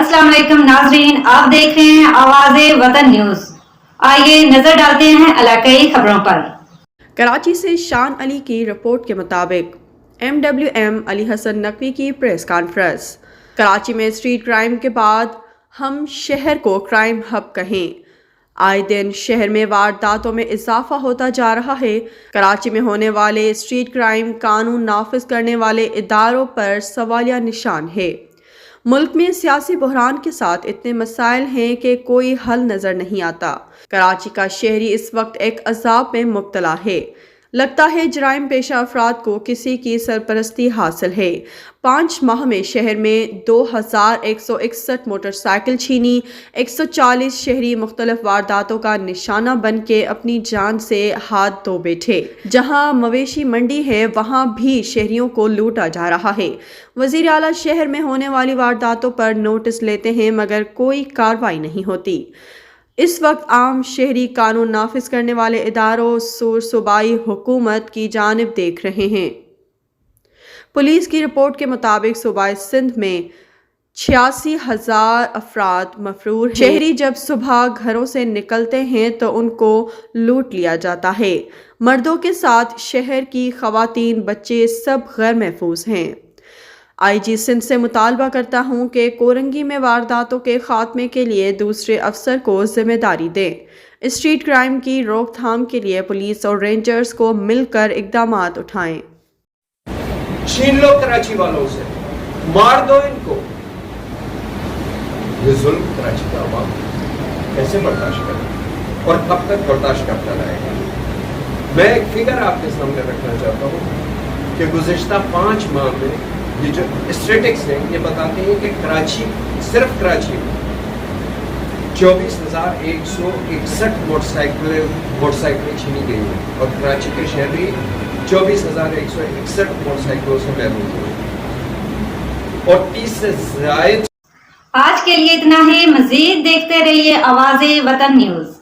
अस्सलाम वालेकुम नाज़रीन, आप देख रहे हैं आवाज़े वतन न्यूज़। आइए नजर डालते हैं इलाकाई खबरों पर। कराची से शान अली की रिपोर्ट के मुताबिक MWM अली हसन नकवी की प्रेस कॉन्फ्रेंस। कराची में स्ट्रीट क्राइम के बाद हम शहर को क्राइम हब कहें। आए दिन शहर में वारदातों में इजाफा होता जा रहा है। कराची में होने वाले स्ट्रीट क्राइम कानून नाफिज करने वाले इदारों पर सवालिया निशान है। मुल्क में सियासी बहरान के साथ इतने मसाइल हैं कि कोई हल नजर नहीं आता। कराची का शहरी इस वक्त एक अजाब में मुब्तला है। लगता है जराइम पेशा अफराद को किसी की सरपरस्ती हासिल है। 5 माह में शहर में 2161 मोटरसाइकिल छीनी, 140 शहरी मुख्तलिफ वारदातों का निशाना बन के अपनी जान से हाथ धो बैठे। जहां मवेशी मंडी है वहां भी शहरियों को लूटा जा रहा है। वजीर आला शहर में होने वाली वारदातों पर नोटिस लेते हैं मगर कोई कार्रवाई नहीं होती। इस वक्त आम शहरी कानून नाफिज करने वाले इदारों सूबाई हुकूमत की जानिब देख रहे हैं। पुलिस की रिपोर्ट के मुताबिक सूबाई सिंध में 86,000 अफराद मफरूर हैं। शहरी जब सुबह घरों से निकलते हैं तो उनको लूट लिया जाता है। मर्दों के साथ शहर की खवातीन, बच्चे सब गैर महफूज हैं। IG सिंध से मुतालबा करता हूँ कि कोरंगी में वारदातों के खात्मे के लिए दूसरे अफसर को जिम्मेदारी दें। स्ट्रीट क्राइम की रोकथाम के लिए पुलिस और रेंजर्स को मिलकर इक़दामात उठाएं। छीन लो कराची वालों से, मार दो इनको। ये जुल्म कराची का अवाम कैसे बर्दाश्त करे और कब तक बर्दाश्त करता रहेगा? मैं एक फिगर आपके सामने रखना चाहता हूँ कि गुज़िश्ता 5 माह में ये जो स्टैटिस्टिक्स हैं ये बताते हैं कि कराची, सिर्फ कराची में 24,161 मोटरसाइकिलें छीनी गई हैं और कराची के शहरी 24,161 मोटरसाइकिलों से महरूम हुए और 30 से ज़ायद। आज के लिए इतना ही। मजीद देखते रहिए आवाज़े वतन न्यूज़।